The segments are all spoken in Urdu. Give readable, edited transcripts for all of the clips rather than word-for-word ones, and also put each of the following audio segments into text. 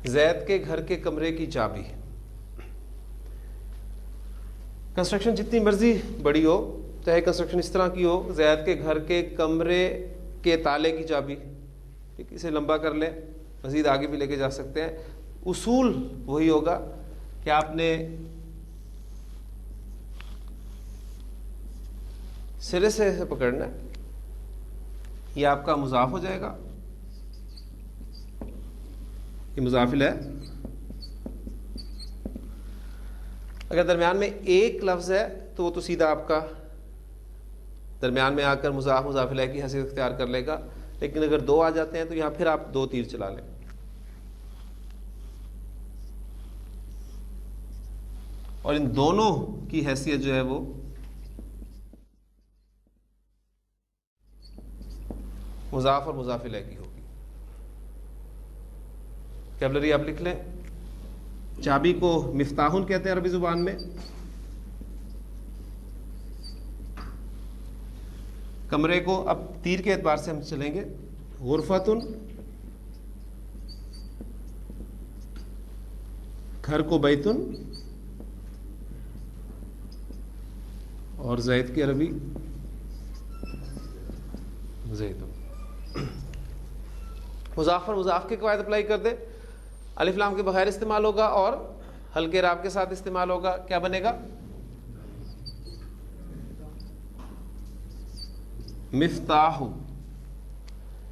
زید کے گھر کے کمرے کی چابی. کنسٹرکشن جتنی مرضی بڑی ہو, چاہے کنسٹرکشن اس طرح کی ہو, زید کے گھر کے کمرے کے تالے کی چابی, اسے لمبا کر لیں, مزید آگے بھی لے کے جا سکتے ہیں. اصول وہی ہوگا کہ آپ نے سرے سے پکڑنا ہے, یہ آپ کا مضاف ہو جائے گا, یہ مضاف ہے. اگر درمیان میں ایک لفظ ہے تو وہ تو سیدھا آپ کا درمیان میں آ کر مضاف الیہ کی حیثیت اختیار کر لے گا, لیکن اگر دو آ جاتے ہیں تو یہاں پھر آپ دو تیر چلا لیں. اور ان دونوں کی حیثیت جو ہے وہ مضاف اور مضاف الیہ کی ہوگی. کیبلری آپ لکھ لیں. چابی کو مفتاحن کہتے ہیں عربی زبان میں. کمرے کو اب تیر کے اعتبار سے ہم چلیں گے. غرفتن, گھر کو بیتن, اور زید کی عربی زیدن. مضاف اور مضاف کے قواعد اپلائی کر دیں. الف لام کے بغیر استعمال ہوگا اور ہلکے راب کے ساتھ استعمال ہوگا. کیا بنے گا؟ مفتاح.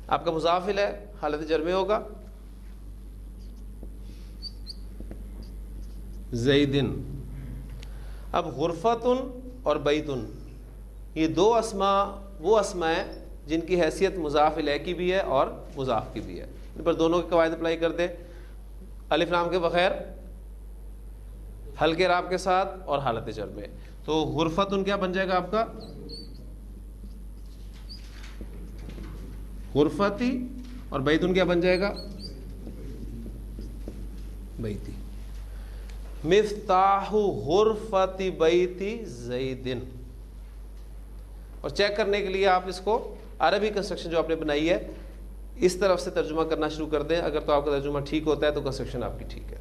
آپ کا مضاف ہے, حالت جر میں ہوگا. زیدن. اب غرفتن اور بیتن, یہ دو اسما وہ اسما ہیں جن کی حیثیت مضاف الیہ کی بھی ہے اور مضاف کی بھی ہے. ان پر دونوں کے قواعد اپلائی کر دیں. الف لام کے بغیر, ہلکے راب کے ساتھ اور حالت جر میں. تو غرفتن کیا بن جائے گا آپ کا؟ غرفتی. اور بیتن کیا بن جائے گا؟ بیتی. مفتاح غرفتی بیتی زیدن. اور چیک کرنے کے لیے آپ اس کو عربی کنسٹرکشن جو آپ نے بنائی ہے اس طرف سے ترجمہ کرنا شروع کر دیں. اگر تو آپ کا ترجمہ ٹھیک ہوتا ہے تو کنسٹرکشن آپ کی ٹھیک ہے.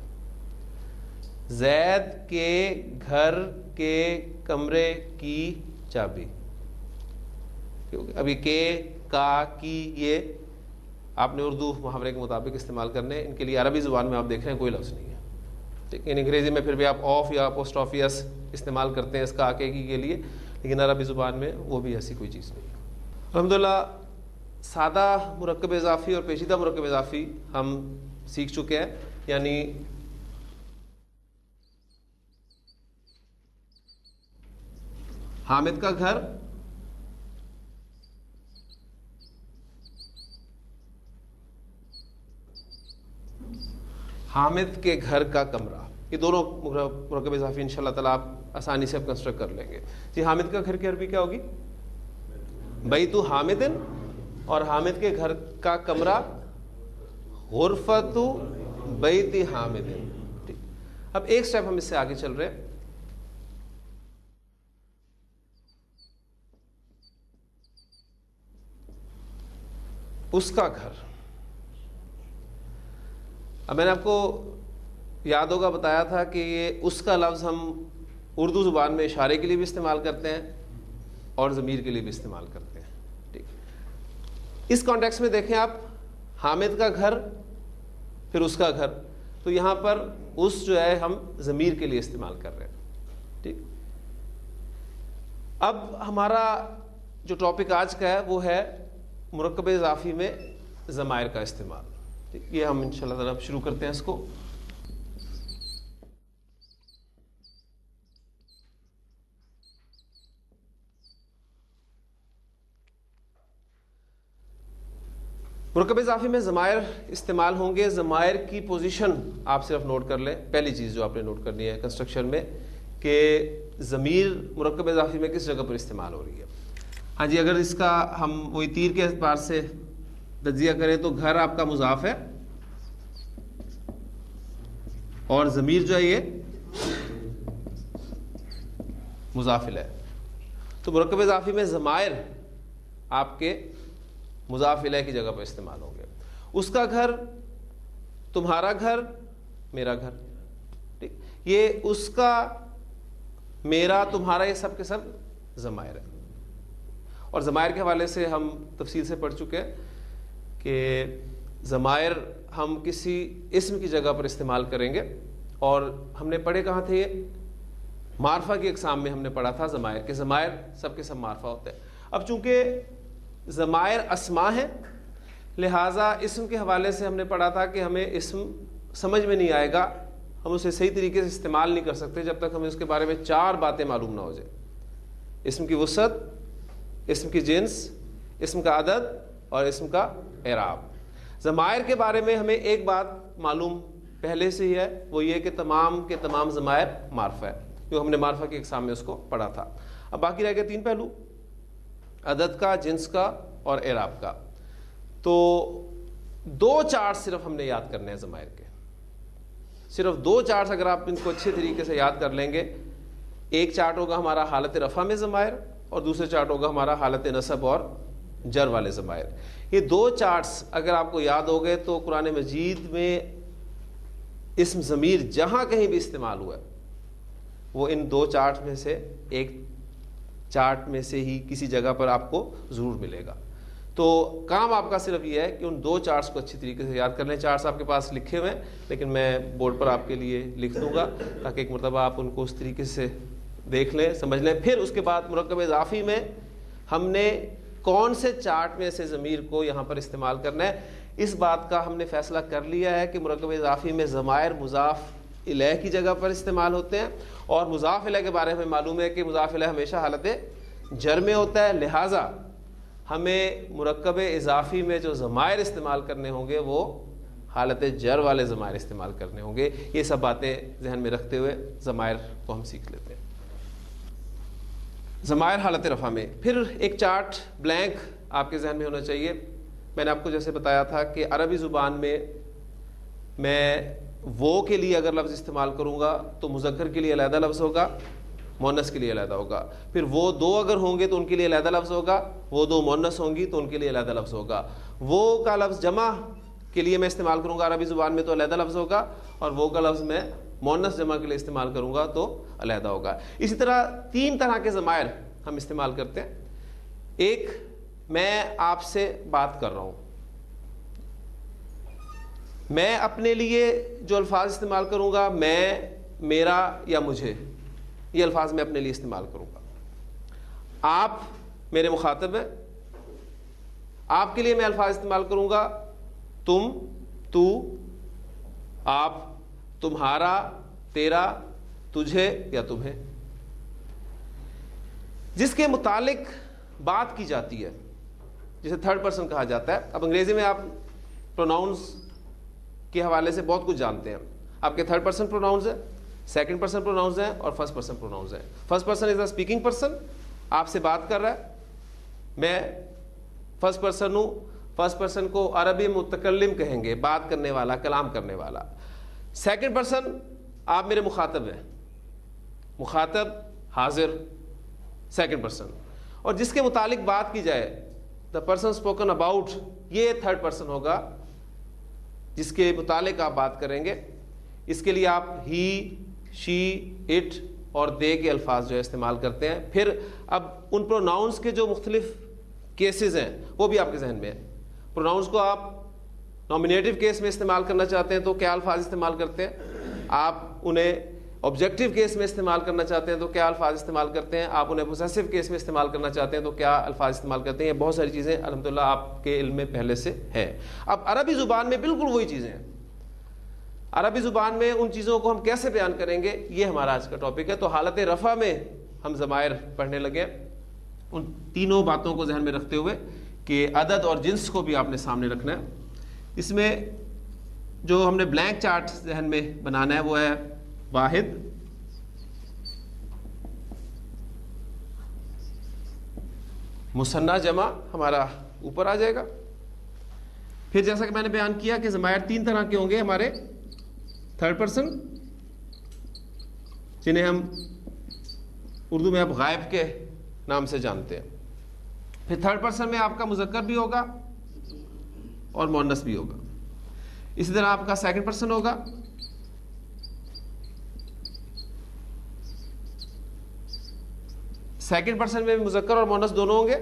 زید کے گھر کے کمرے کی چابی. ابھی کے, کا, کی, یہ آپ نے اردو محاورے کے مطابق استعمال کرنے. ان کے لیے عربی زبان میں آپ دیکھ رہے ہیں کوئی لفظ نہیں ہے. لیکن انگریزی میں پھر بھی آپ آف یا پوسٹ آفیس استعمال کرتے ہیں اس کا آکے کی کے لیے, لیکن عربی زبان میں وہ بھی ایسی کوئی چیز نہیں ہے. الحمدللہ سادہ مرکب اضافی اور پیچیدہ مرکب اضافی ہم سیکھ چکے ہیں. یعنی حامد کا گھر, حامد کے گھر کا کمرہ, یہ دونوں مرکب اضافی انشاءاللہ تعالیٰ آپ آسانی سے اب کنسٹرکٹ کر لیں گے. جی حامد کا گھر کی عربی کیا ہوگی؟ بیت حامد. اور حامد کے گھر کا کمرہ غرفت بیت حامد. اب ایک سٹیپ ہم اس سے آگے چل رہے ہیں. اس کا گھر. اب میں نے آپ کو یاد ہوگا بتایا تھا کہ یہ اس کا لفظ ہم اردو زبان میں اشارے کے لیے بھی استعمال کرتے ہیں اور ضمیر کے لیے بھی استعمال کرتے ہیں. ٹھیک, اس کانٹیکس میں دیکھیں آپ, حامد کا گھر پھر اس کا گھر, تو یہاں پر اس جو ہے ہم ضمیر کے لیے استعمال کر رہے ہیں. ٹھیک, اب ہمارا جو ٹاپک آج کا ہے وہ ہے مرکب اضافی میں ضمائر کا استعمال. یہ ہم انشاءاللہ تعالیٰ شروع کرتے ہیں اس کو. مرکب اضافی میں ضمائر استعمال ہوں گے. ضمائر کی پوزیشن آپ صرف نوٹ کر لیں. پہلی چیز جو آپ نے نوٹ کرنی ہے کنسٹرکشن میں کہ ضمیر مرکب اضافی میں کس جگہ پر استعمال ہو رہی ہے. ہاں جی, اگر اس کا ہم وہی تیر کے اعتبار سے تجزیہ کریں تو گھر آپ کا مضاف ہے اور ضمیر جو ہے یہ مضاف الیہ. تو مرکب اضافی میں ضمائر آپ کے مضاف الیہ کی جگہ پر استعمال ہوں گے. اس کا گھر تمہارا گھر میرا گھر. ٹھیک, یہ اس کا میرا تمہارا یہ سب کے سب ضمائر ہے. اور ضمائر کے حوالے سے ہم تفصیل سے پڑھ چکے ہیں کہ ضمائر ہم کسی اسم کی جگہ پر استعمال کریں گے. اور ہم نے پڑھے کہاں تھے, یہ معرفہ کی اقسام میں ہم نے پڑھا تھا ضمائر کے. ضمائر سب کے سب معرفہ ہوتے ہیں. اب چونکہ ضمائر اسماء ہیں, لہٰذا اسم کے حوالے سے ہم نے پڑھا تھا کہ ہمیں اسم سمجھ میں نہیں آئے گا, ہم اسے صحیح طریقے سے استعمال نہیں کر سکتے جب تک ہمیں اس کے بارے میں 4 باتیں معلوم نہ ہو جائے. اسم کی وسعت, اسم کی جنس, اسم کا عدد اور اسم کا اعراب. ضمائر کے بارے میں ہمیں ایک بات معلوم پہلے سے ہی ہے, وہ یہ کہ تمام کے تمام ضمائر معرفہ ہے, جو ہم نے معرفہ کی اقسام میں اس کو پڑھا تھا. اب باقی رہ گئے 3 پہلو, عدد کا, جنس کا اور اعراب کا. تو 2 چارٹ صرف ہم نے یاد کرنے ہیں ضمائر کے, صرف 2 چارٹس اگر آپ ان کو اچھے طریقے سے یاد کر لیں گے. ایک چارٹ ہوگا ہمارا حالت رفع میں ضمائر, اور دوسرے چارٹ ہوگا ہمارا حالت نصب اور جر والے ضمائر. یہ 2 چارٹس اگر آپ کو یاد ہو گئے تو قرآن مجید میں اسم ضمیر جہاں کہیں بھی استعمال ہوا ہے وہ ان 2 چارٹ میں سے ایک چارٹ میں سے ہی کسی جگہ پر آپ کو ضرور ملے گا. تو کام آپ کا صرف یہ ہے کہ ان 2 چارٹس کو اچھی طریقے سے یاد کر لیں. چارٹس آپ کے پاس لکھے ہوئے ہیں, لیکن میں بورڈ پر آپ کے لیے لکھ دوں گا تاکہ ایک مرتبہ آپ ان کو اس طریقے سے دیکھ لیں, سمجھ لیں. پھر اس کے بعد مرکب اضافی میں ہم نے کون سے چارٹ میں سے ضمیر کو یہاں پر استعمال کرنا ہے, اس بات کا ہم نے فیصلہ کر لیا ہے کہ مرکب اضافی میں ضمائر مضاف الیہ کی جگہ پر استعمال ہوتے ہیں, اور مضاف الیہ کے بارے میں معلوم ہے کہ مضاف الیہ ہمیشہ حالت جر میں ہوتا ہے. لہٰذا ہمیں مرکب اضافی میں جو ضمائر استعمال کرنے ہوں گے وہ حالت جر والے ضمائر استعمال کرنے ہوں گے. یہ سب باتیں ذہن میں رکھتے ہوئے ضمائر کو ہم سیکھ لیتے ہیں. ضمائر حالت رفع میں. پھر ایک چارٹ بلینک آپ کے ذہن میں ہونا چاہیے. میں نے آپ کو جیسے بتایا تھا کہ عربی زبان میں وہ کے لیے اگر لفظ استعمال کروں گا تو مذکر کے لیے علیحدہ لفظ ہوگا, مؤنث کے لیے علیحدہ ہوگا. پھر وہ 2 اگر ہوں گے تو ان کے لیے علیحدہ لفظ ہوگا, وہ 2 مؤنث ہوں گی تو ان کے لیے علیحدہ لفظ ہوگا. وہ کا لفظ جمع کے لیے میں استعمال کروں گا عربی زبان میں تو علیحدہ لفظ ہوگا, اور وہ کا لفظ میں مؤنث جمع کے لیے استعمال کروں گا تو علیحدہ ہوگا. اسی طرح 3 طرح کے ضمائر ہم استعمال کرتے ہیں. ایک, میں آپ سے بات کر رہا ہوں, میں اپنے لیے جو الفاظ استعمال کروں گا, میں, میرا یا مجھے, یہ الفاظ میں اپنے لیے استعمال کروں گا. آپ میرے مخاطب ہیں, آپ کے لیے میں الفاظ استعمال کروں گا تم, تو, آپ, تمہارا, تیرا, تجھے یا تمہیں. جس کے متعلق بات کی جاتی ہے جسے 3rd پرسن کہا جاتا ہے. اب انگریزی میں آپ پروناؤنز کے حوالے سے بہت کچھ جانتے ہیں. آپ کے 3rd پرسن پروناؤنز ہیں, 2nd پرسن پروناؤنز ہیں اور 1st پرسن پروناؤنز ہیں. 1st person is a speaking person, آپ سے بات کر رہا ہے, میں 1st پرسن ہوں. 1st پرسن کو عربی متکلم کہیں گے, بات کرنے والا, کلام کرنے والا. 2nd پرسن آپ میرے مخاطب ہیں, مخاطب حاضر 2nd پرسن. اور جس کے متعلق بات کی جائے, دا پرسن اسپوکن اباؤٹ, یہ 3rd پرسن ہوگا جس کے متعلق آپ بات کریں گے. اس کے لیے آپ ہی, شی, اٹ اور دے کے الفاظ جو ہے استعمال کرتے ہیں. پھر اب ان پروناؤنس کے جو مختلف کیسز ہیں وہ بھی آپ کے ذہن میں ہیں. پروناؤنس کو آپ نامینیٹو کیس میں استعمال کرنا چاہتے ہیں تو کیا الفاظ استعمال کرتے ہیں, آپ انہیں آبجیکٹو کیس میں استعمال کرنا چاہتے ہیں تو کیا الفاظ استعمال کرتے ہیں, آپ انہیں پوزیسو کیس میں استعمال کرنا چاہتے ہیں تو کیا الفاظ استعمال کرتے ہیں. یہ بہت ساری چیزیں الحمدللہ آپ کے علم میں پہلے سے ہے. اب عربی زبان میں بالکل وہی چیزیں ہیں. عربی زبان میں ان چیزوں کو ہم کیسے بیان کریں گے, یہ ہمارا آج کا ٹاپک ہے. تو حالت رفع میں ہم ضمائر پڑھنے لگے, ان تینوں باتوں کو ذہن میں رکھتے ہوئے کہ عدد اور جنس کو بھی آپ نے سامنے رکھنا ہے. اس میں جو ہم نے بلینک چارٹ ذہن میں بنانا ہے وہ ہے واحد, مثنیٰ جمع ہمارا اوپر آ جائے گا. پھر جیسا کہ میں نے بیان کیا کہ ضمائر 3 طرح کے ہوں گے ہمارے 3rd پرسن, جنہیں ہم اردو میں اب غائب کے نام سے جانتے ہیں. پھر 3rd پرسن میں آپ کا مذکر بھی ہوگا اور مؤنث بھی ہوگا. اسی طرح آپ کا سیکنڈ پرسن ہوگا، سیکنڈ پرسن میں بھی مذکر اور مؤنث دونوں ہوں گے.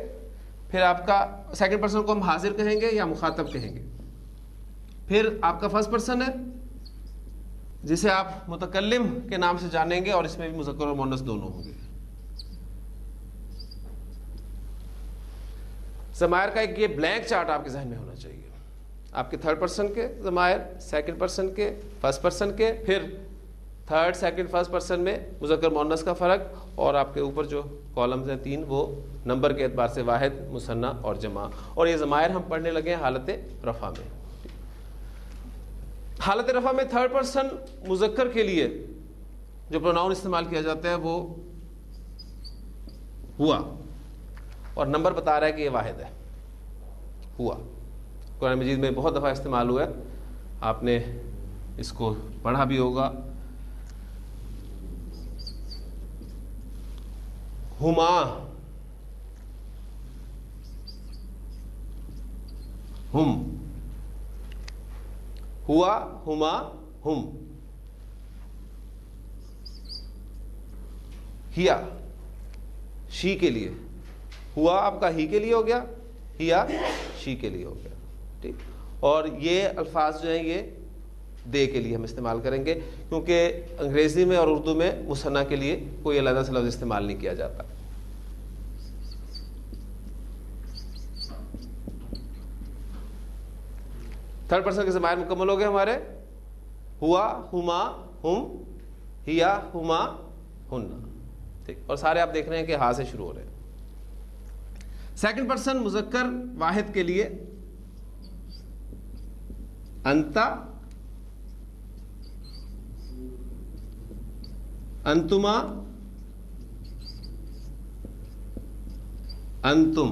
پھر آپ کا سیکنڈ پرسن کو ہم حاضر کہیں گے یا مخاطب کہیں گے. پھر آپ کا فرسٹ پرسن ہے جسے آپ متکلم کے نام سے جانیں گے، اور اس میں بھی مذکر اور مؤنث دونوں ہوں گے. ضمائر کا ایک یہ بلینک چارٹ آپ کے ذہن میں ہونا چاہیے. آپ کے تھرڈ پرسن کے ضمائر، سیکنڈ پرسن کے، فرسٹ پرسن کے، پھر تھرڈ سیکنڈ فرسٹ پرسن میں مذکر مؤنث کا فرق، اور آپ کے اوپر جو کالمز ہیں 3 وہ نمبر کے اعتبار سے واحد، مثنی اور جمع. اور یہ ضمائر ہم پڑھنے لگے ہیں حالت رفع میں. حالت رفع میں تھرڈ پرسن مذکر کے لیے جو پروناؤن استعمال کیا جاتا ہے وہ ہوا، اور نمبر بتا رہا ہے کہ یہ واحد ہے. ہوا قرآن مجید میں بہت دفعہ استعمال ہوا ہے، آپ نے اس کو پڑھا بھی ہوگا. ہما، ہم، ہوا، ہما، ہم. ہیا شی کے لیے، ہوا آپ کا ہی کے لیے ہو گیا، ہیا شی کے لیے ہو گیا. ٹھیک. اور یہ الفاظ جو ہیں یہ دے کے لیے ہم استعمال کریں گے، کیونکہ انگریزی میں اور اردو میں مثنیٰ کے لیے کوئی علیحدہ سے لفظ استعمال نہیں کیا جاتا. تھرڈ پرسن کے ضمائر مکمل ہو گئے ہمارے، ہوا، ہما، ہم، ہیا، ہما، ہن. ٹھیک. اور سارے آپ دیکھ رہے ہیں کہ ہا سے شروع ہو رہے ہیں. سیکنڈ پرسن مذکر واحد کے لیے انتا، انتما، انتم.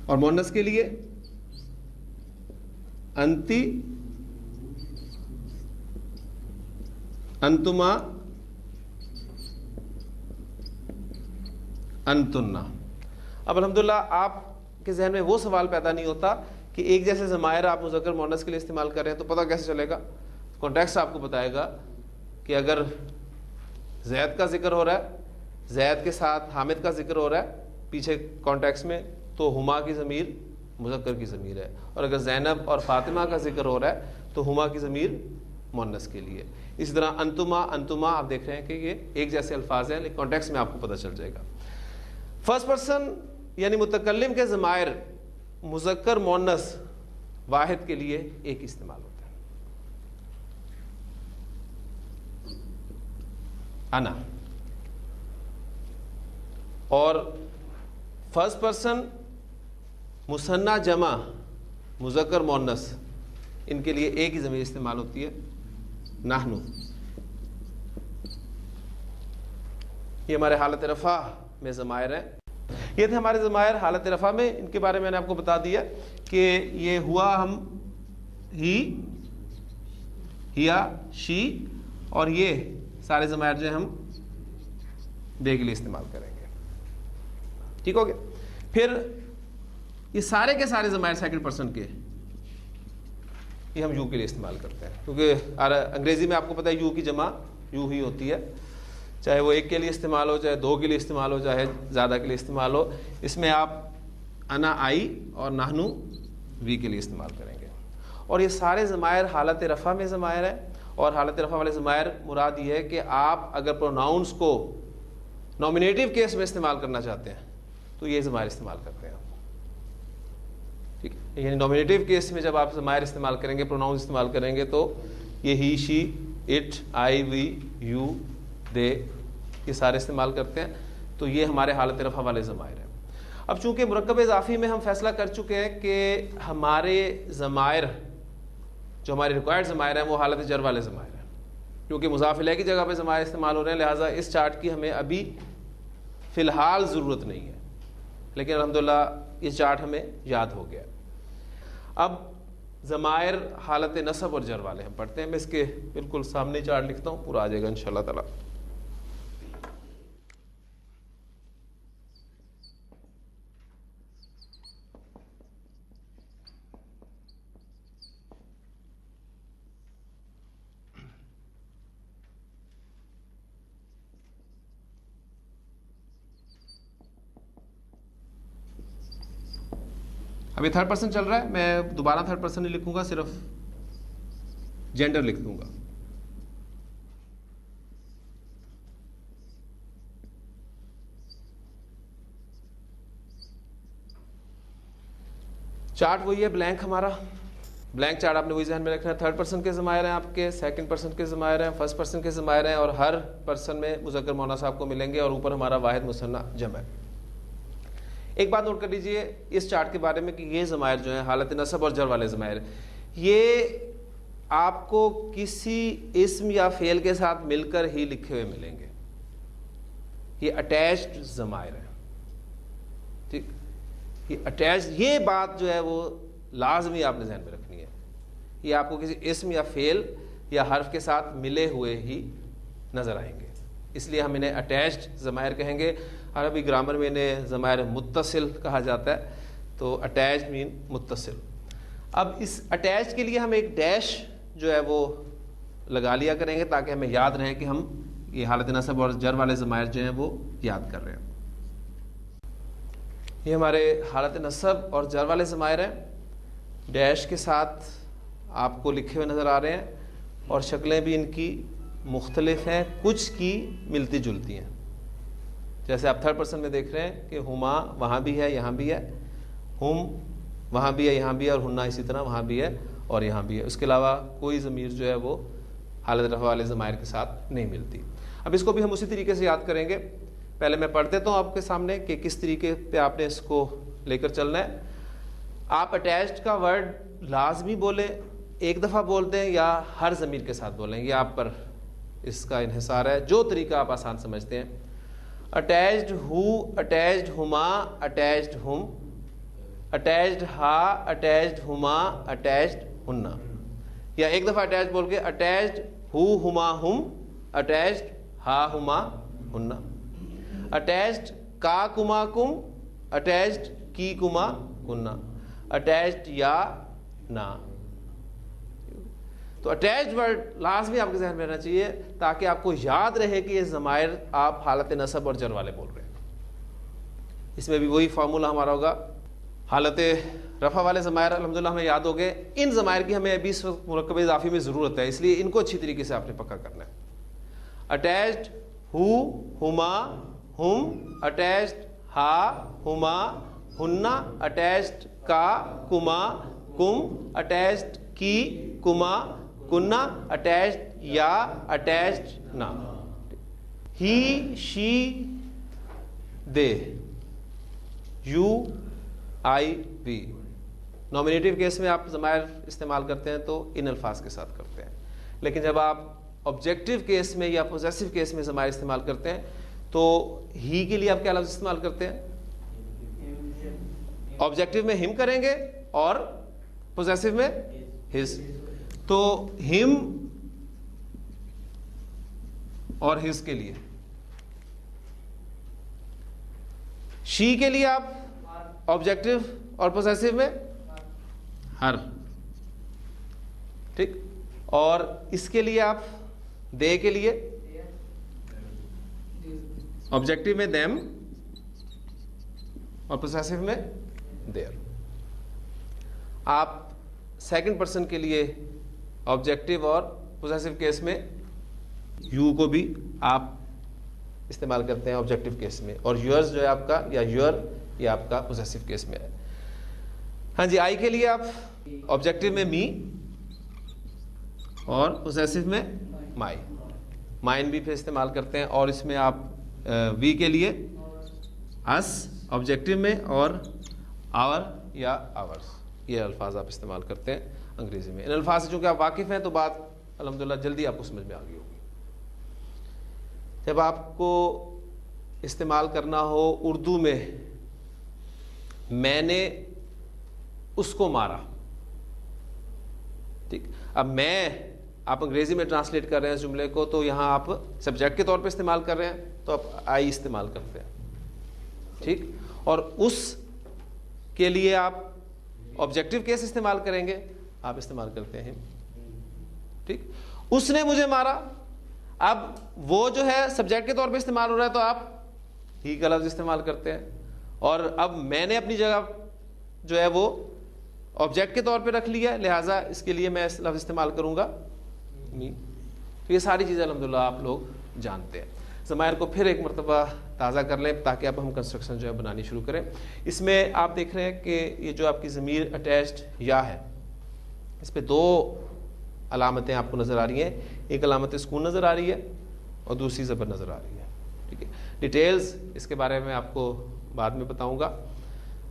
اور مؤنث کے لیے انتی، انتما، انتنا. اب الحمدللہ آپ کے ذہن میں وہ سوال پیدا نہیں ہوتا کہ ایک جیسے ضمائر آپ مذکر مؤنث کے لیے استعمال کر رہے ہیں تو پتہ کیسے چلے گا. کانٹیکسٹ آپ کو بتائے گا کہ اگر زید کا ذکر ہو رہا ہے، زید کے ساتھ حامد کا ذکر ہو رہا ہے پیچھے کانٹیکسٹ میں، تو ہما کی ضمیر مذکر کی ضمیر ہے. اور اگر زینب اور فاطمہ کا ذکر ہو رہا ہے تو ہما کی ضمیر مؤنث کے لیے. اسی طرح انتما، انتما آپ دیکھ رہے ہیں کہ یہ ایک جیسے الفاظ ہیں، لیکن کانٹیکسٹ میں آپ کو پتہ چل جائے گا. فرسٹ پرسن یعنی متکلم کے ضمائر مذکر مؤنث واحد کے لیے ایک استعمال ہوتا ہے، انا. اور فرسٹ پرسن مثنی جمع مذکر مؤنث ان کے لیے ایک ہی ضمیر استعمال ہوتی ہے، نحنو. یہ ہمارے حالت رفع میں ضمائر ہیں. یہ تھے ہمارے ضمائر حالت رفع میں. ان کے بارے میں نے آپ کو بتا دیا کہ یہ ہوا ہم، ہی، ہیا، شی، اور یہ سارے ضمائر جو ہیں ہم دے کے لیے استعمال کریں گے. ٹھیک ہو گیا. پھر یہ سارے کے سارے ضمائر سیکنڈ پرسن کے یہ ہم یو کے لیے استعمال کرتے ہیں، کیونکہ انگریزی میں آپ کو پتہ ہے یو کی جمع یو ہی ہوتی ہے، چاہے وہ ایک کے لیے استعمال ہو، چاہے دو کے لیے استعمال ہو، چاہے زیادہ کے لیے استعمال ہو. اس میں آپ انا آئی اور نحنو وی کے لیے استعمال کریں گے. اور یہ سارے ضمائر حالت رفع میں ضمائر ہیں. اور حالت رفع والے ضمائر مراد یہ ہے کہ آپ اگر پروناؤنس کو نومینیٹو کیس میں استعمال کرنا چاہتے ہیں تو یہ ضمائر استعمال کرتے ہیں. ٹھیک ہے. یعنی نومینیٹو کیس میں جب آپ ضمائر استعمال کریں گے، پروناؤنس استعمال کریں گے، تو یہ ہی، شی، اٹ، آئی، وی، یو، دے، یہ سارے استعمال کرتے ہیں. تو یہ ہمارے حالت رفع والے ضمائر ہیں. اب چونکہ مرکب اضافی میں ہم فیصلہ کر چکے ہیں کہ ہمارے ضمائر جو ہمارے ریکوائرڈ ضمائر ہیں وہ حالت جر والے ضمائر ہیں، کیونکہ مضاف الیہ کی جگہ پہ ضمائر استعمال ہو رہے ہیں، لہٰذا اس چارٹ کی ہمیں ابھی فی الحال ضرورت نہیں ہے، لیکن الحمدللہ یہ چارٹ ہمیں یاد ہو گیا. اب ضمائر حالت نصب اور جر والے ہم پڑھتے ہیں. میں اس کے بالکل سامنے چارٹ لکھتا ہوں، پورا آ جائے گا انشاءاللہ تعالی. ابھی تھرڈ پرسن چل رہا ہے, میں دوبارہ تھرڈ پرسن نہیں لکھوں گا, صرف جینڈر لکھ دوں گا. چارٹ وہی ہے بلینک ہمارا, بلینک چارٹ آپ نے وہی ذہن میں رکھنا ہے. تھرڈ پرسن کے ضمائر ہیں آپ کے, سیکنڈ پرسن کے ضمائر ہیں, فرسٹ پرسن کے ضمائر ہیں, اور ہر پرسن میں مذکر مؤنث آپ کو ملیں گے, اور اوپر ہمارا واحد مثنیٰ جمع ہے. ایک بات نوٹ کر لیجئے اس چارٹ کے بارے میں کہ یہ ضمائر جو ہیں حالت نصب اور جر والے ضمائر, یہ آپ کو کسی اسم یا فعل کے ساتھ مل کر ہی لکھے ہوئے ملیں گے. یہ اٹیچڈ ضمائر ہیں, ٹھیک, یہ اٹیچڈ, یہ بات جو ہے وہ لازمی آپ نے ذہن میں رکھنی ہے. یہ آپ کو کسی اسم یا فعل یا حرف کے ساتھ ملے ہوئے ہی نظر آئیں گے, اس لیے ہم انہیں اٹیچڈ ضمائر کہیں گے. عربی گرامر میں انہیں ضمائر متصل کہا جاتا ہے, تو اٹیچڈ مین متصل. اب اس اٹیچڈ کے لیے ہم ایک ڈیش جو ہے وہ لگا لیا کریں گے تاکہ ہمیں یاد رہے کہ ہم یہ حالت نصب اور جر والے ضمائر جو ہیں وہ یاد کر رہے ہیں. یہ ہمارے حالت نصب اور جر والے ضمائر ہیں, ڈیش کے ساتھ آپ کو لکھے ہوئے نظر آ رہے ہیں, اور شکلیں بھی ان کی مختلف ہیں, کچھ کی ملتی جلتی ہیں. جیسے آپ تھرڈ پرسن میں دیکھ رہے ہیں کہ ہما وہاں بھی ہے یہاں بھی ہے, ہم وہاں بھی ہے یہاں بھی ہے, اور ہننا اسی طرح وہاں بھی ہے اور یہاں بھی ہے. اس کے علاوہ کوئی ضمیر جو ہے وہ حالت رفع والے ضمائر کے ساتھ نہیں ملتی. اب اس کو بھی ہم اسی طریقے سے یاد کریں گے. پہلے میں پڑھ دیتا ہوں آپ کے سامنے کہ کس طریقے پہ آپ نے اس کو لے کر چلنا ہے. آپ اٹیچڈ کا ورڈ لازمی بولیں, ایک دفعہ بولتے ہیں, یا ہر ضمیر کے ساتھ بولیں, یہ آپ پر اس کا انحصار ہے, جو طریقہ آپ آسان سمجھتے ہیں. اٹیچڈ ہو, اٹیچڈ ہما, اٹیچڈ ہم, اٹیچڈ ہا, اٹیچڈ ہما, اٹیچڈ ہننا. یا ایک دفعہ اٹیچڈ بول کے اٹیچڈ ہو ہما ہم, اٹیچڈ ہا ہما ہننا, اٹیچڈ کا کما کم, اٹیچڈ کی کما کننا, اٹیچڈ یا نا. تو اٹیچڈ ورڈ لازمی آپ کے ذہن میں رہنا چاہیے تاکہ آپ کو یاد رہے کہ یہ ضمائر آپ حالت نصب اور جر والے بول رہے ہیں. اس میں بھی وہی فارمولہ ہمارا ہوگا. حالت رفع والے ضمائر الحمدللہ ہمیں یاد ہو گئے. ان ضمائر کی ہمیں ابھی اس وقت مرکب اضافی میں ضرورت ہے, اس لیے ان کو اچھی طریقے سے آپ نے پکا کرنا ہے. اٹیچڈ ہو ہما ہم, اٹیچڈ ہا ہما ہننا, اٹیچڈ کا کما کم, اٹیچڈ کی کما کننا, اٹیچڈ یا, اٹیچڈ نا. ہی شی دے, یو آئی وی. نومینیٹیو کیس میں آپ ضمائر استعمال کرتے ہیں تو ان الفاظ کے ساتھ کرتے ہیں, لیکن جب آپ آبجیکٹیو کیس میں یا پوزیسو کیس میں ضمائر استعمال کرتے ہیں تو ہی کے لیے آپ کیا لفظ استعمال کرتے ہیں؟ آبجیکٹیو میں ہم کریں گے اور پوزیسو میں ہز. تو ہم اور ہز کے لیے, شی کے لیے آپ آبجیکٹیو اور پوزیسو میں ہر, ٹھیک, اور اس کے لیے آپ دے کے لیے آبجیکٹیو میں دیم اور پوزیسو میں دیر. آپ سیکنڈ پرسن کے لیے آبجیکٹیو اور پوزیسو کیس میں یو کو بھی آپ استعمال کرتے ہیں آبجیکٹیو کیس میں, اور یورز جو ہے آپ کا, یا یور, یہ آپ کا پوزیسو کیس میں ہے. ہاں جی, آئی کے لیے آپ آبجیکٹیو میں می اور پوزیسو میں مائی, مائن بھی پھر استعمال کرتے ہیں. اور اس میں آپ وی کے لیے اس آبجیکٹیو میں, اور آور یا آورس, یہ الفاظ آپ استعمال کرتے ہیں انگریزی میں. ان الفاظ سے چونکہ آپ واقف ہیں تو بات الحمدللہ جلدی آپ کو سمجھ میں آ گئی ہوگی. جب آپ کو استعمال کرنا ہو اردو میں نے اس کو مارا, ٹھیک, اب میں آپ انگریزی میں ٹرانسلیٹ کر رہے ہیں اس جملے کو, تو یہاں آپ سبجیکٹ کے طور پہ استعمال کر رہے ہیں تو آپ آئی استعمال کرتے ہیں, ٹھیک, اور اس کے لیے آپ آبجیکٹیو کیس استعمال کریں گے, آپ استعمال کرتے ہیں, ٹھیک. اس نے مجھے مارا, اب وہ جو ہے سبجیکٹ کے طور پہ استعمال ہو رہا ہے تو آپ ہی کا لفظ استعمال کرتے ہیں, اور اب میں نے اپنی جگہ جو ہے وہ آبجیکٹ کے طور پہ رکھ لیا ہے، لہٰذا اس کے لیے میں لفظ استعمال کروں گا می. تو یہ ساری چیزیں الحمدللہ آپ لوگ جانتے ہیں. ضمائر کو پھر ایک مرتبہ تازہ کر لیں تاکہ اب ہم کنسٹرکشن جو ہے بنانی شروع کریں. اس میں آپ دیکھ رہے ہیں کہ یہ جو آپ کی ضمیر اٹیچڈ یا ہے، اس پہ دو علامتیں آپ کو نظر آ رہی ہیں. ایک علامت سکون نظر آ رہی ہے اور دوسری زبر نظر آ رہی ہے. ٹھیک ہے، ڈیٹیلز اس کے بارے میں آپ کو بعد میں بتاؤں گا.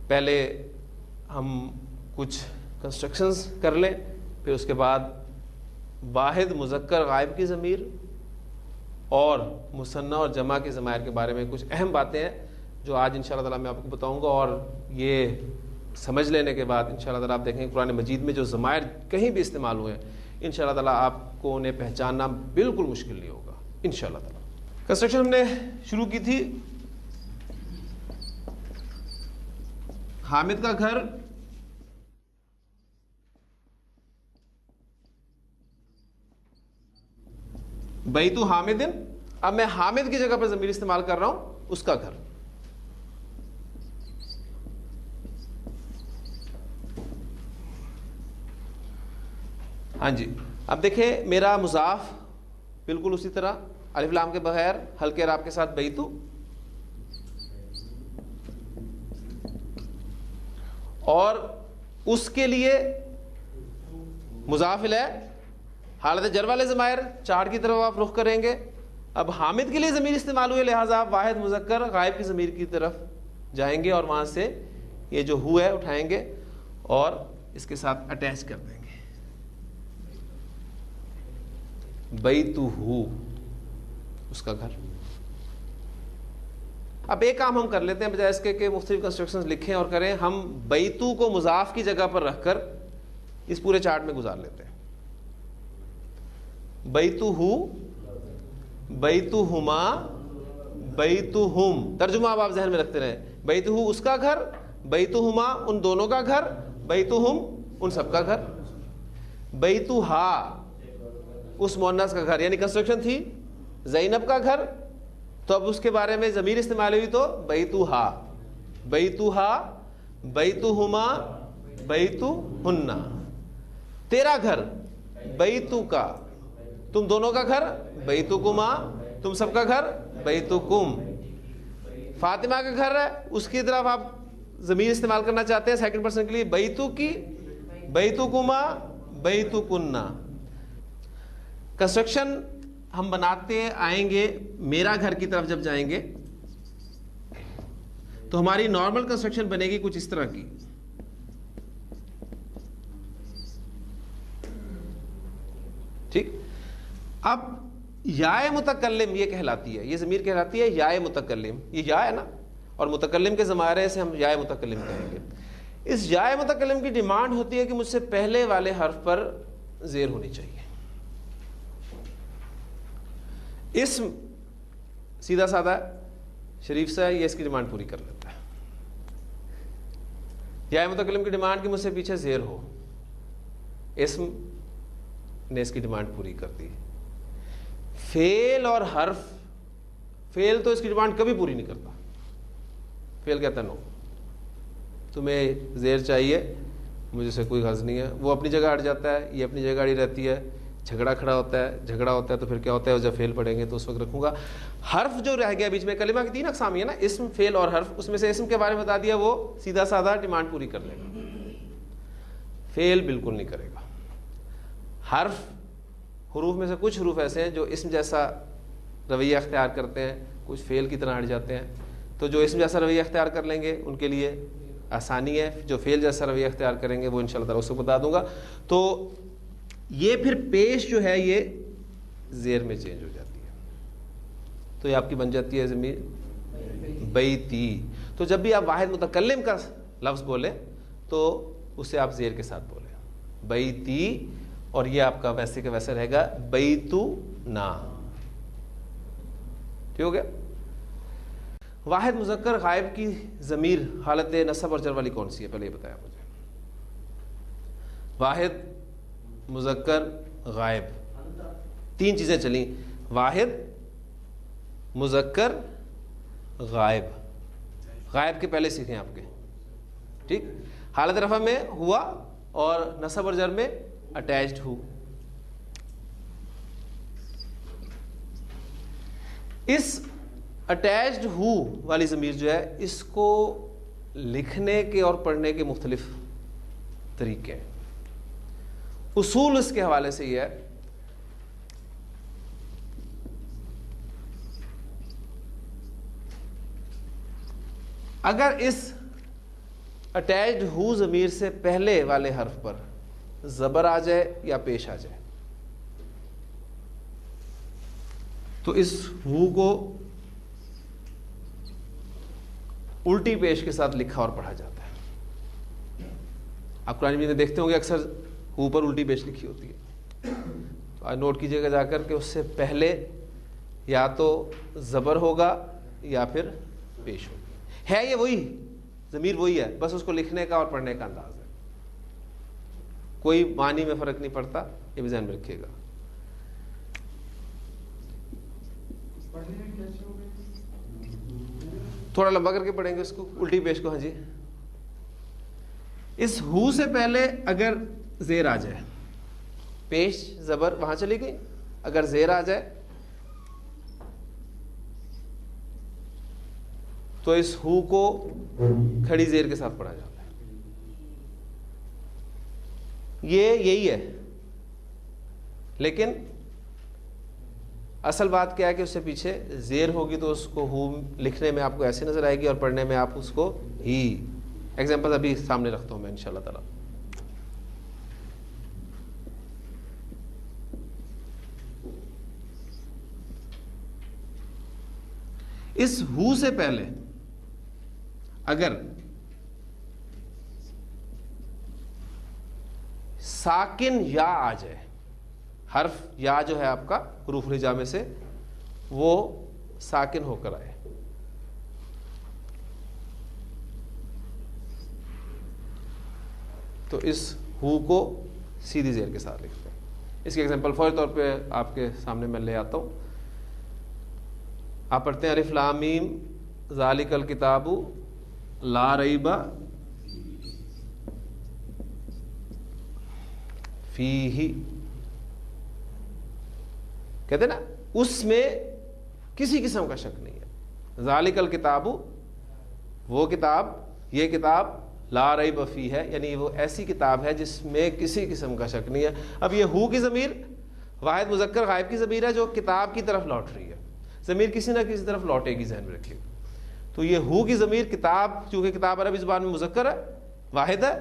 پہلے ہم کچھ کنسٹرکشنز کر لیں، پھر اس کے بعد واحد مذکر غائب کی ضمیر اور مثنیٰ اور جمع کے ضمائر کے بارے میں کچھ اہم باتیں ہیں جو آج انشاءاللہ تعالیٰ میں آپ کو بتاؤں گا. اور یہ سمجھ لینے کے بعد انشاءاللہ تعالیٰ آپ دیکھیں گے قرآن مجید میں جو ضمائر کہیں بھی استعمال ہوئے ہیں انشاءاللہ تعالیٰ آپ کو انہیں پہچاننا بالکل مشکل نہیں ہوگا انشاءاللہ تعالیٰ. کنسٹرکشن ہم نے شروع کی تھی. حامد کا گھر بیت حامد. اب میں حامد کی جگہ پر ضمیر استعمال کر رہا ہوں اس کا گھر. ہاں جی، اب دیکھیں میرا مضاف بالکل اسی طرح الف لام کے بغیر ہلکے اعراب کے ساتھ بیتو، اور اس کے لیے مضاف الیہ حالت جر والے ضمائر چار کی طرف آپ رخ کریں گے. اب حامد کے لیے ضمیر استعمال ہوئے لہٰذا آپ واحد مذکر غائب کی ضمیر کی طرف جائیں گے اور وہاں سے یہ جو ہو ہے اٹھائیں گے اور اس کے ساتھ اٹیچ کر دیں گے. بیتو ہو، اس کا گھر. اب ایک کام ہم کر لیتے ہیں بجائے اس کے کہ مختلف کنسٹرکشنز لکھیں اور کریں، ہم بیتو کو مضاف کی جگہ پر رکھ کر اس پورے چارٹ میں گزار لیتے ہیں. بیتو ہو، بیتو ہما، بیتو ہم. ترجمہ اب آپ ذہن میں رکھتے رہیں. بیتو ہو اس کا گھر، بیتو ہما ان دونوں کا گھر، بیتو ہم ان سب کا گھر. بیتو ہا اس مؤنث کا گھر، یعنی کنسٹرکشن تھی زینب کا گھر، تو اب اس کے بارے میں ضمیر استعمال ہوئی تو بیتو ہا، بیتو ہا، بیتو ہما، بیتو ہننا. تیرا گھر بیتو کا، تم دونوں کا گھر بیتو کما، تم سب کا گھر بیتو کم. فاطمہ کا گھر ہے اس کی طرف آپ ضمیر استعمال کرنا چاہتے ہیں سیکنڈ پرسن کے لیے، بیتو کی، بیتو کما، بیتو کننا. کنسٹرکشن ہم بناتے آئیں گے میرا گھر کی طرف جب جائیں گے تو ہماری نارمل کنسٹرکشن بنے گی کچھ اس طرح کی. ٹھیک، اب یا متکلم یہ کہلاتی ہے، یہ ضمیر کہلاتی ہے یا متکلم. یہ یا ہے نا، اور متکلم کے ضمائر سے ہم یا متکلم کہیں گے. اس یا متکلم کی ڈیمانڈ ہوتی ہے کہ مجھ سے پہلے والے حرف پر زیر ہونی چاہیے. اسم سیدھا سادہ شریف سا ہے، یہ اس کی ڈیمانڈ پوری کر لیتا ہے. یا متکلم کی ڈیمانڈ کہ مجھ سے پیچھے زیر ہو، اسم نے اس کی ڈیمانڈ پوری کر دی. فعل اور حرف، فعل تو اس کی ڈیمانڈ کبھی پوری نہیں کرتا. فعل کہتا نو، تمہیں زیر چاہیے، مجھے سے کوئی غرض نہیں ہے. وہ اپنی جگہ ہٹ جاتا ہے، یہ اپنی جگہ اڑی رہتی ہے. جھگڑا کھڑا ہوتا ہے، جھگڑا ہوتا ہے تو پھر کیا ہوتا ہے، جب فعل پڑھیں گے تو اس وقت رکھوں گا. حرف جو رہ گیا بیچ میں، کلمہ کی تین اقسام ہے نا، اسم، فعل اور حرف. اس میں سے اسم کے بارے میں بتا دیا، وہ سیدھا سادہ ڈیمانڈ پوری کر لے گا. فعل بالکل نہیں کرے گا. حرف، حروف میں سے کچھ حروف ایسے ہیں جو اسم جیسا رویہ اختیار کرتے ہیں، کچھ فعل کی طرح ہٹ جاتے ہیں. تو جو اسم جیسا رویہ اختیار کر لیں گے ان کے لیے آسانی ہے، جو فعل جیسا رویہ اختیار کریں گے وہ انشاءاللہ تعالیٰ اس کو بتا دوں گا. تو یہ پھر پیش جو ہے یہ زیر میں چینج ہو جاتی ہے، تو یہ آپ کی بن جاتی ہے ضمیر بیتی. تو جب بھی آپ واحد متکلم کا لفظ بولیں تو اسے آپ زیر کے ساتھ بولیں بیتی، اور یہ آپ کا ویسے کا ویسا رہے گا بیتو نا. ٹھیک ہو گیا. واحد مذکر غائب کی ضمیر حالت نصب اور جر والی کون سی ہے، پہلے یہ بتایا مجھے. واحد مذکر غائب، تین چیزیں چلیں، واحد مذکر غائب. غائب کے پہلے سیکھیں آپ کے. ٹھیک، حالت رفع میں ہوا اور نصب اور جر میں اٹیچڈ ہو. اس اٹیچڈ ہو والی ضمیر جو ہے اس کو لکھنے کے اور پڑھنے کے مختلف طریقے ہیں. اصول اس کے حوالے سے یہ ہے اگر اس اٹیچڈ ہو ضمیر سے پہلے والے حرف پر زبر آ جائے یا پیش آ جائے تو اس ہو کو الٹی پیش کے ساتھ لکھا اور پڑھا جاتا ہے. آپ قرآن مجید میں دیکھتے ہوں گے اکثر ہو پر الٹی پیش لکھی ہوتی ہے. تو آج نوٹ کیجئے گا جا کر کہ اس سے پہلے یا تو زبر ہوگا یا پھر پیش ہوگی. ہے یہ وہی ضمیر وہی ہے, بس اس کو لکھنے کا اور پڑھنے کا انداز ہے, کوئی معنی میں فرق نہیں پڑتا, یہ بھی ذہن میں رکھیے گا. تھوڑا لمبا کر کے پڑھیں گے اس کو, الٹی پیش کو. ہاں جی, اس ہو سے پہلے اگر زیر آ جائے, پیش زبر وہاں چلی گئی, اگر زیر آ جائے تو اس ہو کو کھڑی زیر کے ساتھ پڑھا جاتا ہے. یہی ہے, لیکن اصل بات کیا ہے کہ اس سے پیچھے زیر ہوگی تو اس کو ہو لکھنے میں آپ کو ایسے نظر آئے گی اور پڑھنے میں آپ اس کو ہی. ایگزامپل ابھی سامنے رکھتا ہوں میں انشاءاللہ تعالی. اس ہو سے پہلے اگر ساکن یا آ جائے, حرف یا جو ہے آپ کا حروف رجا میں سے وہ ساکن ہو کر آئے, تو اس ہو کو سیدھی زیر کے ساتھ لکھتے ہیں. اس کی ایگزامپل فوری طور پہ آپ کے سامنے میں لے آتا ہوں. آپ پڑھتے ہیں الف لام میم ذالک الکتاب لا ریب فیہ, کہتے ہیں نا اس میں کسی قسم کا شک نہیں ہے. ذالک الکتاب وہ کتاب, یہ کتاب, لا ریب فیہ ہے, یعنی وہ ایسی کتاب ہے جس میں کسی قسم کا شک نہیں ہے. اب یہ ہو کی ضمیر واحد مذکر غائب کی ضمیر ہے جو کتاب کی طرف لوٹ رہی ہے. ضمیر کسی نہ کسی طرف لوٹے گی, ذہن میں رکھیے. تو یہ ہو کی ضمیر کتاب, چونکہ کتاب عربی زبان میں مذکر ہے, واحد ہے,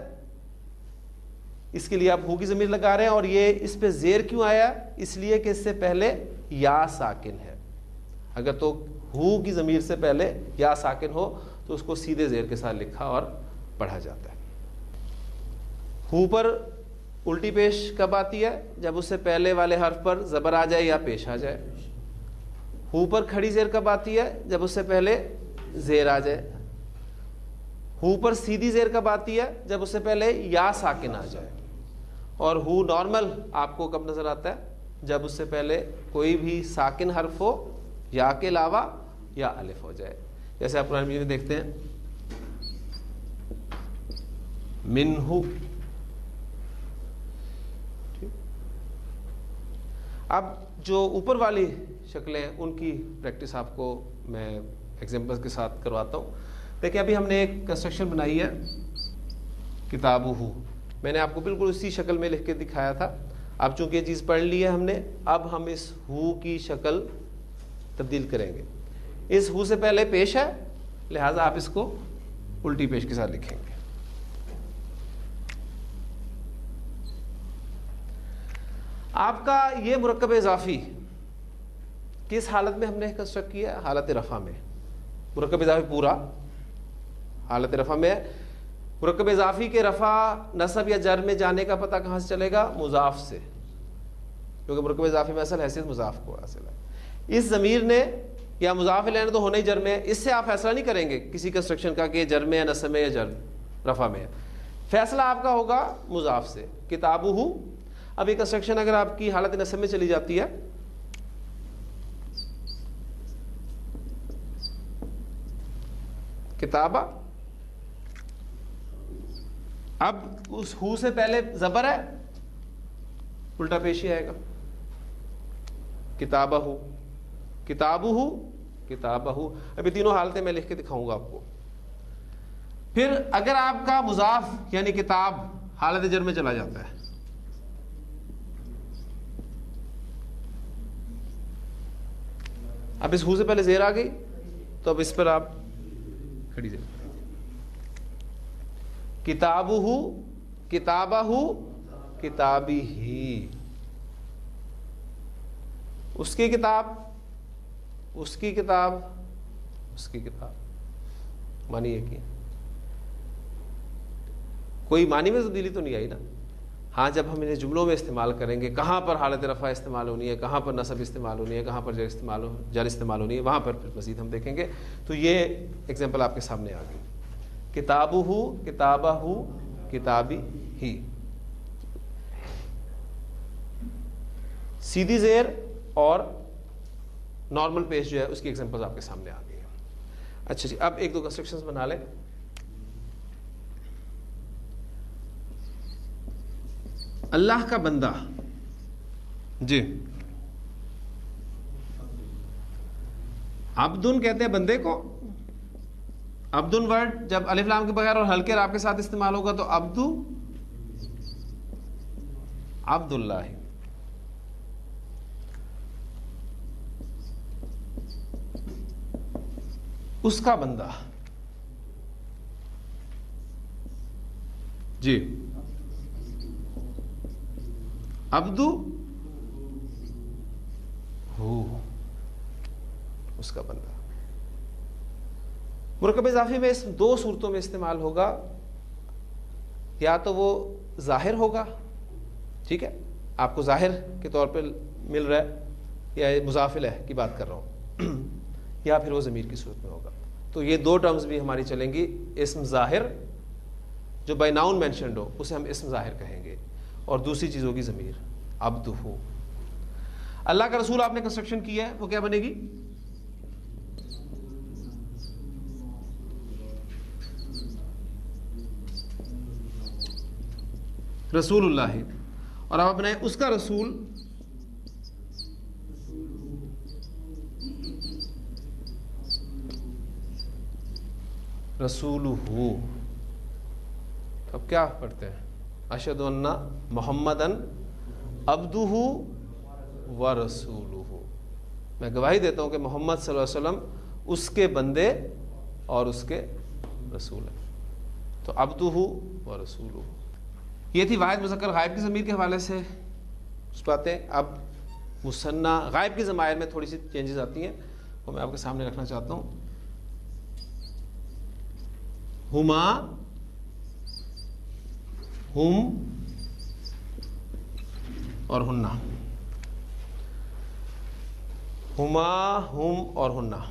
اس کے لیے آپ ہو کی ضمیر لگا رہے ہیں. اور یہ اس پہ زیر کیوں آیا؟ اس لیے کہ اس سے پہلے یا ساکن ہے. اگر تو ہو کی ضمیر سے پہلے یا ساکن ہو تو اس کو سیدھے زیر کے ساتھ لکھا اور پڑھا جاتا ہے. ہو پر الٹی پیش کب آتی ہے؟ جب اس سے پہلے والے حرف پر زبر آ جائے یا پیش آ جائے. ہو پر کھڑی زیر کب آتی ہے؟ جب اس سے پہلے زیر آ جائے. ہو پر سیدھی زیر کب آتی ہے؟ جب اس سے پہلے یا ساکن آ جائے. اور ہو نارمل آپ کو کب نظر آتا ہے؟ جب اس سے پہلے کوئی بھی ساکن حرف ہو, یا کے علاوہ یا الف ہو جائے. جیسے آپ قرآن مجید میں دیکھتے ہیں منہ. اب جو اوپر والی شکلیں ان کی پریکٹس آپ کو میں ایگزامپل کے ساتھ کرواتا ہوں. دیکھیں ابھی ہم نے ایک کنسٹرکشن بنائی ہے کتابہ, میں نے آپ کو بالکل اسی شکل میں لکھ کے دکھایا تھا. اب چونکہ یہ چیز پڑھ لی ہے ہم نے, اب ہم اس ہو کی شکل تبدیل کریں گے. اس ہو سے پہلے پیش ہے, لہٰذا آپ اس کو الٹی پیش کے ساتھ لکھیں گے. آپ کا یہ مرکب اضافی کس حالت میں ہم نے کنسٹرکٹ کیا؟ حالت رفع میں. مرکب اضافی پورا حالت رفع میں. مرکب اضافی کے رفع نصب یا جر میں جانے کا پتہ کہاں سے چلے گا؟ مضاف سے, کیونکہ مرکب اضافی میں اصل حیثیت مضاف کو حاصل ہے. اس ضمیر نے یا مضاف الیہ تو ہونا ہی جر میں, اس سے آپ فیصلہ نہیں کریں گے کسی کنسٹرکشن کا کہ جر میں یا نصب میں یا جر رفع میں. فیصلہ آپ کا ہوگا مضاف سے. کتابہ, اب یہ کنسٹرکشن اگر آپ کی حالت نصب میں چلی جاتی ہے کتابہ, اب اس ہو سے پہلے زبر ہے، الٹا پیش ہی آئے گا، کتابہ، کتابہ، کتابہ. ابھی تینوں حالتیں میں لکھ کے دکھاؤں گا آپ کو. پھر اگر آپ کا مضاف یعنی کتاب حالت جر میں چلا جاتا ہے، اب اس ہو سے پہلے زیر آ گئی تو اب اس پر آپ کھڑی زیر، کتابہ، کتابہ، کتابی ہی، اس کی کتاب، اس کی کتاب، اس کی کتاب، معنی ایک ہی. کوئی معنی میں تبدیلی تو نہیں آئی نا. ہاں جب ہم انہیں جملوں میں استعمال کریں گے، کہاں پر حالت رفع استعمال ہونی ہے، کہاں پر نصب استعمال ہونی ہے، کہاں پر جر استعمال ہونی ہے، وہاں پر پھر مزید ہم دیکھیں گے. تو یہ ایگزامپل آپ کے سامنے آ گئی، کتابہ، کتابہ، کتابی ہی. سیدھی زیر اور نارمل پیش جو ہے اس کی ایگزامپل آپ کے سامنے آ گئی ہے. اچھا جی، اب ایک دو کنسٹرکشنز بنا لیں. اللہ کا بندہ، جی عبدن کہتے ہیں بندے کو. عبدن ورڈ جب الف لام کے بغیر اور ہلکے راب کے ساتھ استعمال ہوگا تو عبدو، عبد اللہ، اس کا بندہ. جی عبدو ہو، اس کا بندہ. مرکب اضافی میں اس دو صورتوں میں استعمال ہوگا، یا تو وہ ظاہر ہوگا، ٹھیک ہے، آپ کو ظاہر کے طور پہ مل رہا ہے، یا مضاف الیہ کی بات کر رہا ہوں، یا پھر وہ ضمیر کی صورت میں ہوگا. تو یہ دو ٹرمز بھی ہماری چلیں گی. اسم ظاہر جو بائی ناؤن مینشنڈ ہو اسے ہم اسم ظاہر کہیں گے، اور دوسری چیز ہوگی ضمیر، عبدہ. اللہ کا رسول آپ نے کنسٹرکشن کی ہے، وہ کیا بنے گی؟ رسول اللہ. اور آپ بنائیں اس کا رسول، رسولہ. اب کیا پڑھتے ہیں؟ اشہد ان محمدً عبدہ ورسولہ. میں گواہی دیتا ہوں کہ محمد صلی اللہ علیہ وسلم اس کے بندے اور اس کے رسول ہیں. تو عبدہ ورسولہ. یہ تھی واحد مذکر غائب کی ضمیر کے حوالے سے اس باتیں. اب مثنیٰ غائب کی ضمائر میں تھوڑی سی چینجز آتی ہیں، وہ میں آپ کے سامنے رکھنا چاہتا ہوں. ہما، ہم اور ہنہ. ہما، ہم اور ہنہ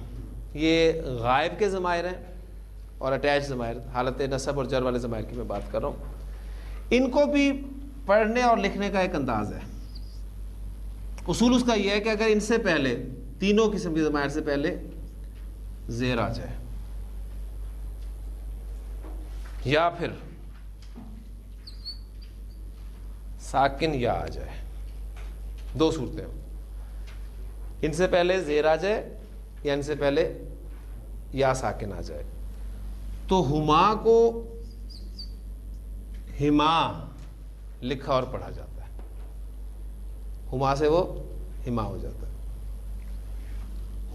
یہ غائب کے ضمائر ہیں اور اٹیچ ضمائر، حالت نصب اور جر والے ضمائر کی میں بات کر رہا ہوں. ان کو بھی پڑھنے اور لکھنے کا ایک انداز ہے. اصول اس کا یہ ہے کہ اگر ان سے پہلے تینوں قسم کی ضمائر سے پہلے زیر آ جائے، یا پھر ساکن یا آ جائے، دو صورتیں، ان سے پہلے زیر آ جائے یا ان سے پہلے یا ساکن آ جائے، تو ہما کو ہما لکھا اور پڑھا جاتا ہے. ہما سے وہ ہما ہو جاتا ہے.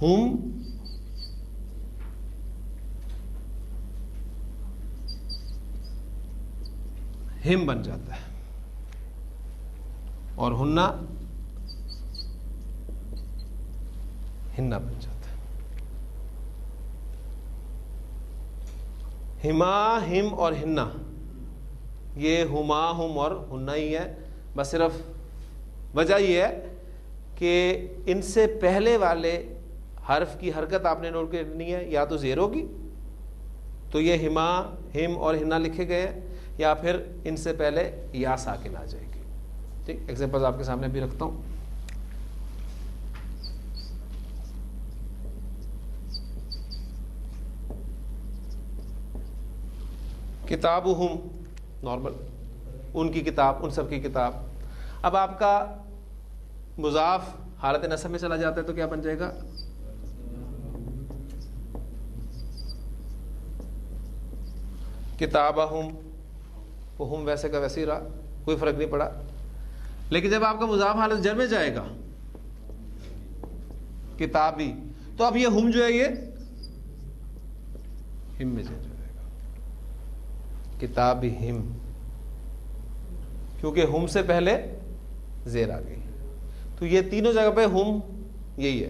ہم ہم بن جاتا ہے، اور ہنہ ہنہ بن جاتا ہے. ہما، ہم اور ہنہ یہ ہما، ہم اور ہنہ ہی ہے. بس صرف وجہ یہ ہے کہ ان سے پہلے والے حرف کی حرکت آپ نے نوٹ کرنی ہے، یا تو زیر ہوگی تو یہ ہما، ہم اور ہنہ لکھے گئے ہیں، یا پھر ان سے پہلے یا ساکن آ جائے گی. ٹھیک، ایگزامپل آپ کے سامنے بھی رکھتا ہوں. کتابہم نارمل، ان کی کتاب، ان سب کی کتاب. اب آپ کا مضاف حالت نصب میں چلا جاتا ہے تو کیا بن جائے گا؟ کتابہم، وہ ہم ویسے کا ویسے ہی رہا، کوئی فرق نہیں پڑا. لیکن جب آپ کا مضاف حالت جر میں جائے گا کتابی، تو اب یہ ہم جو ہے یہ ہم میں چینج ہو جائے گا، کتابی ہم، کیونکہ ہم سے پہلے زیر آ گئی. تو یہ تینوں جگہ پہ ہم یہی ہے،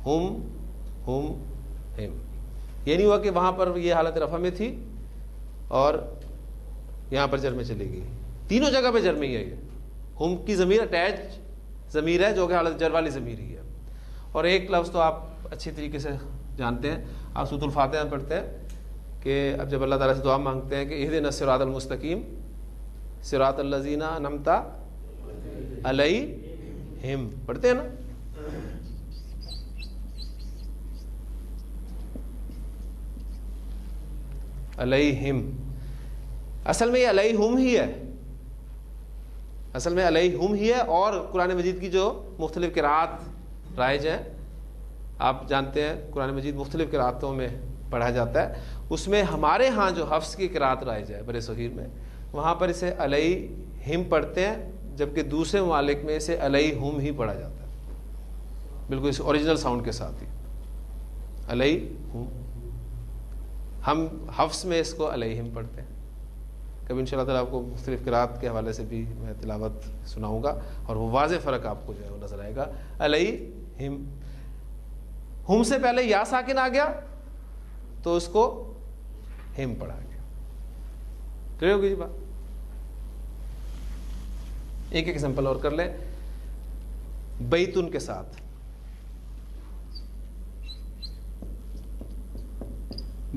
ہم ہم ہم. یہ نہیں ہوا کہ وہاں پر یہ حالت رفع میں تھی اور یہاں پر جر میں چلی گئی، تینوں جگہ پہ جر میں ہی ہے. یہ ہم کی ضمیر اٹیچ ضمیر ہے جو کہ حالت جر والی ضمیر ہی ہے. اور ایک لفظ تو آپ اچھی طریقے سے جانتے ہیں، آپ سورۃ الفاتحہ میں پڑھتے ہیں کہ اب جب اللہ تعالیٰ سے دعا مانگتے ہیں کہ اہدنا الصراط المستقیم صراط الذین انعمت علیہم، پڑھتے ہیں نا. علیہم، اصل میں یہ علیہم ہی ہے، اصل میں علیہم ہی ہے. اور قرآن مجید کی جو مختلف قراءات رائج ہیں، آپ جانتے ہیں قرآن مجید مختلف قراءتوں میں پڑھا جاتا ہے، اس میں ہمارے ہاں جو حفص کی قراءت رائج ہے بر صغیر میں، وہاں پر اسے علیہم پڑھتے ہیں، جبکہ دوسرے ممالک میں اسے علیہم ہی پڑھا جاتا ہے، بالکل اس اوریجنل ساؤنڈ کے ساتھ ہی، علیہم. ہم حفص میں اس کو علیہم پڑھتے ہیں. کبھی انشاءاللہ تعالیٰ آپ کو مختلف قراءت کے حوالے سے بھی میں تلاوت سناؤں گا اور وہ واضح فرق آپ کو جو ہے وہ نظر آئے گا. علیہم، ہم سے پہلے یا ساکن آ گیا تو اس کو ہم پڑھا گیا. کلیئر ہوگی جی بات؟ ایک ایگزامپل اور کر لیں بیتن کے ساتھ.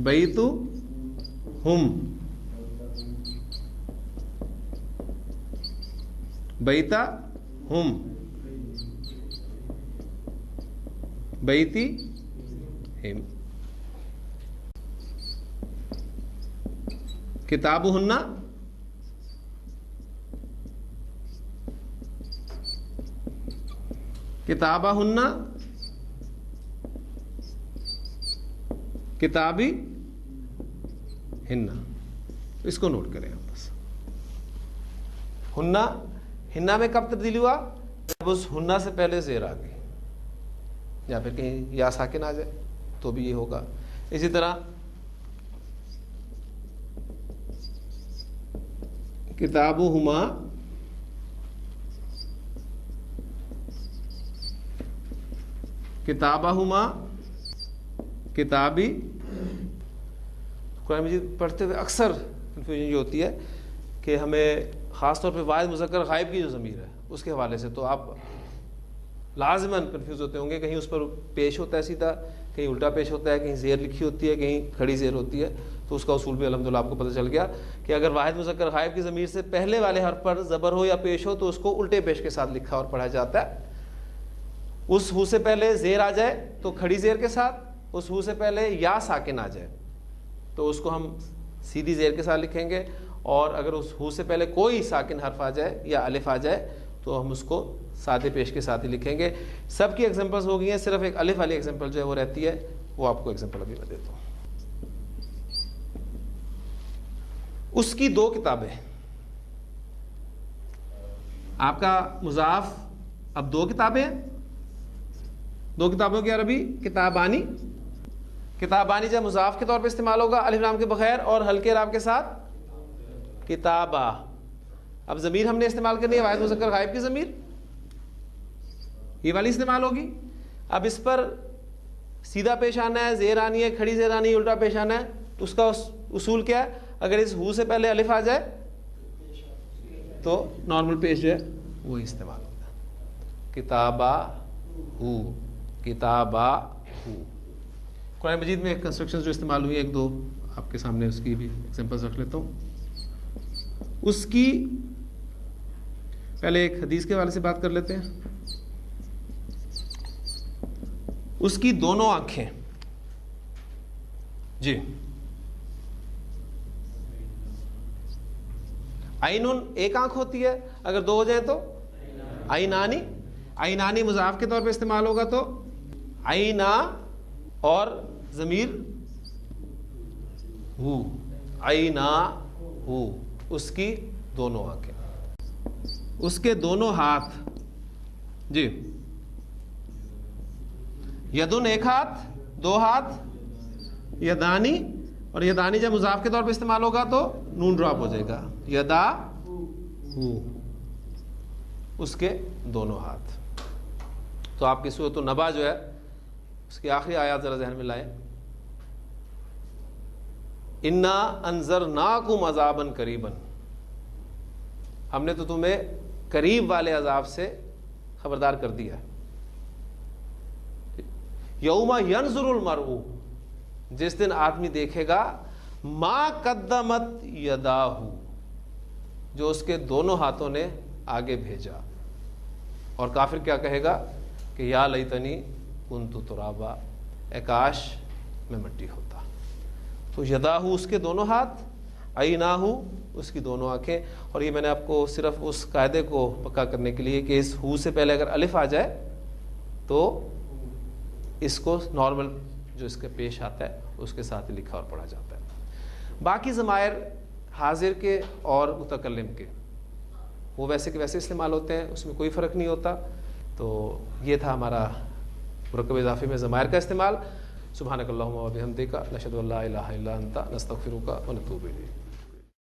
بیتو ہم، بیتا ہم، بیتی ہم. کتابہن، کتابہن، کتابی ہن. اس کو نوٹ کریں آپ بس. ہنہ، ہنہ میں کب تبدیلی ہوا؟ جب اس ہنہ سے پہلے زیر آ گئی، یا پھر کہیں یا ساکن آ جائے تو بھی یہ ہوگا. اسی طرح کتابہما، کتابہما، کتابی. قرآن مجید پڑھتے ہوئے اکثر کنفیوژن یہ ہوتی ہے کہ ہمیں خاص طور پہ واحد مذکر غائب کی جو ضمیر ہے اس کے حوالے سے تو آپ لازماً کنفیوز ہوتے ہوں گے. کہیں اس پر پیش ہوتا ہے سیدھا، کہیں الٹا پیش ہوتا ہے، کہیں زیر لکھی ہوتی ہے، کہیں کھڑی زیر ہوتی ہے. تو اس کا اصول بھی الحمدللہ آپ کو پتہ چل گیا کہ اگر واحد مذکر غائب کی ضمیر سے پہلے والے حرف پر زبر ہو یا پیش ہو تو اس کو الٹے پیش کے ساتھ لکھا اور پڑھا جاتا ہے. اس ہو سے پہلے زیر آ جائے تو کھڑی زیر کے ساتھ، اس ہو سے پہلے یا ساکن آ جائے تو اس کو ہم سیدھی زیر کے ساتھ لکھیں گے. اور اگر اس ہو سے پہلے کوئی ساکن حرف آ جائے یا الف آ جائے تو ہم اس کو سادے پیش کے ساتھ ہی لکھیں گے. سب کی ایگزامپلس ہو گئی ہیں، صرف ایک الف والی ایگزامپل جو ہے وہ رہتی ہے، وہ آپ کو ایگزامپل ابھی میں دیتا ہوں. اس کی دو کتابیں، آپ کا مضاف اب دو کتابیں ہیں. دو کتابوں کی عربی کتابانی. کتابانی جب مضاف کے طور پہ استعمال ہوگا الف لام کے بغیر اور ہلکے لام کے ساتھ کتابہ. اب ضمیر ہم نے استعمال کرنی ہے واحد مذکر غائب کی ضمیر، یہ والی استعمال ہوگی. اب اس پر سیدھا پیش آنا ہے، زیر آنی ہے، کھڑی زیر آنی ہے، الٹا پیش آنا ہے. اس کا اصول کیا ہے؟ اگر اس ہو سے پہلے الف آ جائے تو نارمل پیش جو ہے وہی استعمال ہوتا ہے. کتابہ ہو، کتابہ ہو. قرآن مجید میں کنسٹرکشن جو استعمال ہوئی ایک دو آپ کے سامنے اس کی بھی ایگزامپلس رکھ لیتا ہوں. اس کی پہلے ایک حدیث کے حوالے سے بات کر لیتے ہیں. اس کی دونوں آنکھیں، جی عینن ایک آنکھ ہوتی ہے، اگر دو ہو جائیں تو عینانی. عینانی مضاف کے طور پہ استعمال ہوگا تو عینا، اور ضمیر ہو، عینا ہو، اس کی دونوں آنکھیں، اس کے دونوں ہاتھ. جی یدن ایک ہاتھ، دو ہاتھ، یدانی، اور یدانی جب مضاف کے طور پہ استعمال ہوگا تو نون ڈراپ ہو جائے گا. یدا ہو، اس کے دونوں ہاتھ. تو آپ کی سورۃ النبا جو ہے اس کی آخری آیات ذرا ذہن میں لائیں. انا انذرناکم عذابا قریبا، ہم نے تو تمہیں قریب والے عذاب سے خبردار کر دیا. یوم ینظر المرء، جس دن آدمی دیکھے گا ما قدمت یداہ، جو اس کے دونوں ہاتھوں نے آگے بھیجا. اور کافر کیا کہے گا کہ یا لیتنی کنت ترابا، اے کاش میں مٹی ہوتا. تو یداہ اس کے دونوں ہاتھ، عیناہ اس کی دونوں آنکھیں. اور یہ میں نے آپ کو صرف اس قاعدے کو پکا کرنے کے لیے کہ اس ہو سے پہلے اگر الف آ جائے تو اس کو نارمل جو اس کے پیش آتا ہے اس کے ساتھ ہی لکھا اور پڑھا جاتا ہے. باقی ضمائر حاضر کے اور متکلم کے وہ ویسے کے ویسے استعمال ہوتے ہیں، اس میں کوئی فرق نہیں ہوتا. تو یہ تھا ہمارا مرکب اضافی میں ضمائر کا استعمال. سبحانک اللہم و بحمدک، نشہد ان لا الہ الا انت، نستغفرک و نتوب الیک.